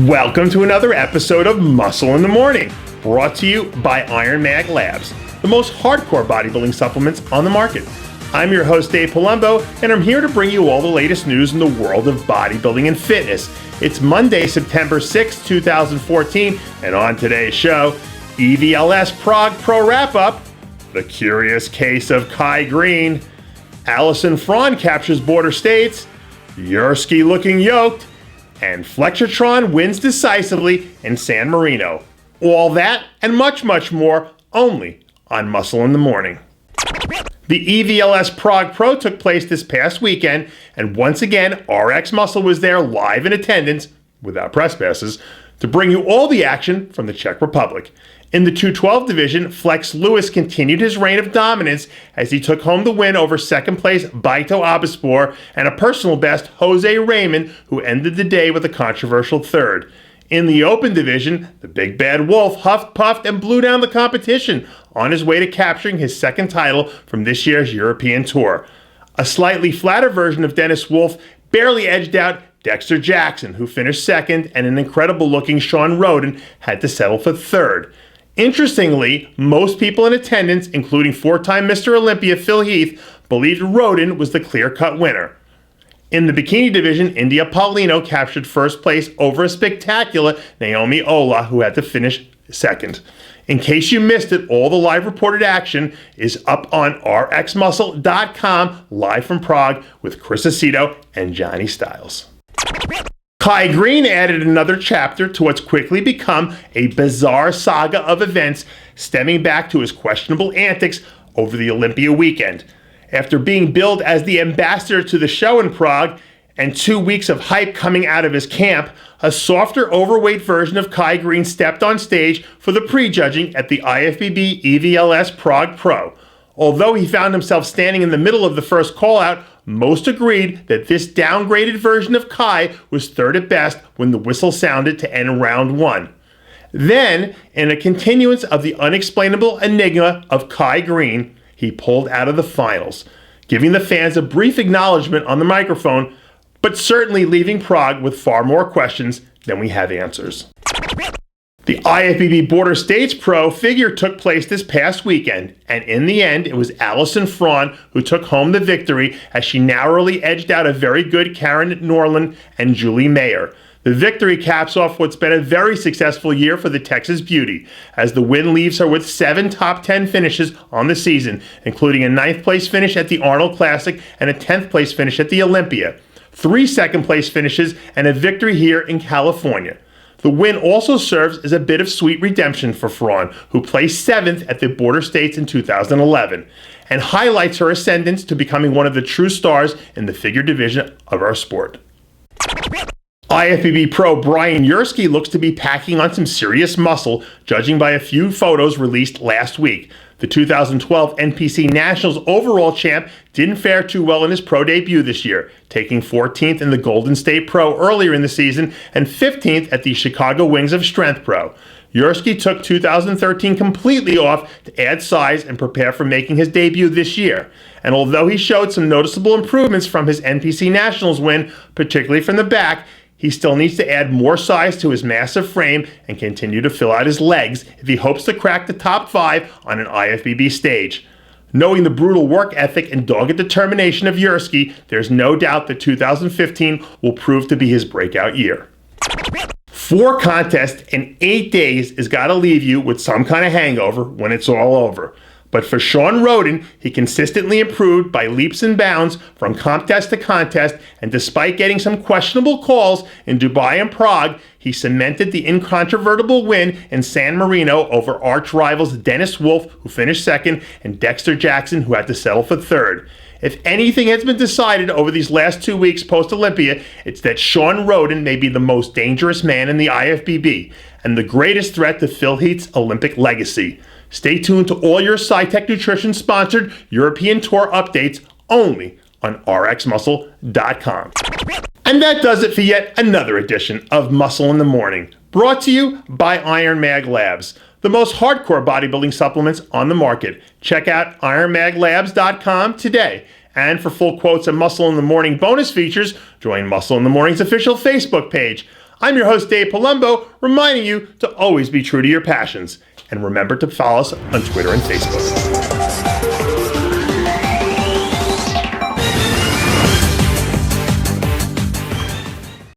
Welcome to another episode of Muscle in the Morning, brought to you by Iron Mag Labs, the most hardcore bodybuilding supplements on the market. I'm your host, Dave Palumbo, and I'm here to bring you all the latest news in the world of bodybuilding and fitness. It's Monday, September 6, 2014, and on today's show, EVLS Prague Pro Wrap-Up, the curious case of Greene, Allison Fraud captures border states, Yersky looking yoked, and Flexatron wins decisively in San Marino. All that and much, much more only on Muscle in the Morning. The EVLS Prague Pro took place this past weekend, and once again, RX Muscle was there live in attendance, without press passes, to bring you all the action from the Czech Republic. In the 212 division, Flex Lewis continued his reign of dominance as he took home the win over second place Baito Abispor and a personal best Jose Raymond, who ended the day with a controversial third. In the open division, the Big Bad Wolf huffed, puffed, and blew down the competition on his way to capturing his second title from this year's European Tour. A slightly flatter version of Dennis Wolf barely edged out Dexter Jackson, who finished second, and an incredible-looking Shawn Rhoden had to settle for third. Interestingly, most people in attendance, including four-time Mr. Olympia Phil Heath, believed Rhoden was the clear-cut winner. In the bikini division, India Paulino captured first place over a spectacular Naomi Ola, who had to finish second. In case you missed it, all the live reported action is up on rxmuscle.com, live from Prague with Chris Aceto and Johnny Styles. Greene added another chapter to what's quickly become a bizarre saga of events stemming back to his questionable antics over the Olympia weekend. After being billed as the ambassador to the show in Prague and 2 weeks of hype coming out of his camp, a softer, overweight version of Greene stepped on stage for the prejudging at the IFBB EVLS Prague Pro. Although he found himself standing in the middle of the first call-out, most agreed that this downgraded version of was third at best when the whistle sounded to end round one. Then, in a continuance of the unexplainable enigma of Greene, he pulled out of the finals, giving the fans a brief acknowledgement on the microphone, but certainly leaving Prague with far more questions than we have answers. The IFBB Border States Pro figure took place this past weekend, and in the end, it was Allison Fraud who took home the victory as she narrowly edged out a very good Karen Norland and Julie Mayer. The victory caps off what's been a very successful year for the Texas Beauty, as the win leaves her with 7 top 10 finishes on the season, including a 9th place finish at the Arnold Classic and a 10th place finish at the Olympia, 3 second place finishes, and a victory here in California. The win also serves as a bit of sweet redemption for Frahn, who placed 7th at the Border States in 2011, and highlights her ascendance to becoming one of the true stars in the figure division of our sport. IFBB Pro Brian Yersky looks to be packing on some serious muscle, judging by a few photos released last week. The 2012 NPC Nationals overall champ didn't fare too well in his pro debut this year, taking 14th in the Golden State Pro earlier in the season and 15th at the Chicago Wings of Strength Pro. Yersky took 2013 completely off to add size and prepare for making his debut this year. And although he showed some noticeable improvements from his NPC Nationals win, particularly from the back, he still needs to add more size to his massive frame and continue to fill out his legs if he hopes to crack the top 5 on an IFBB stage. Knowing the brutal work ethic and dogged determination of Yersky, there's no doubt that 2015 will prove to be his breakout year. 4 contests in 8 days has got to leave you with some kind of hangover when it's all over. But for Shawn Rhoden, he consistently improved by leaps and bounds from contest to contest, and despite getting some questionable calls in Dubai and Prague, he cemented the incontrovertible win in San Marino over arch rivals Dennis Wolf, who finished second, and Dexter Jackson, who had to settle for third. If anything has been decided over these last 2 weeks post-Olympia, it's that Shawn Rhoden may be the most dangerous man in the IFBB and the greatest threat to Phil Heath's Olympic legacy. Stay tuned to all your SciTech Nutrition sponsored European Tour updates only on rxmuscle.com. And that does it for yet another edition of Muscle in the Morning, brought to you by Iron Mag Labs, the most hardcore bodybuilding supplements on the market. Check out ironmaglabs.com today. And for full quotes and Muscle in the Morning bonus features, join Muscle in the Morning's official Facebook page. I'm your host, Dave Palumbo, reminding you to always be true to your passions. And remember to follow us on Twitter and Facebook.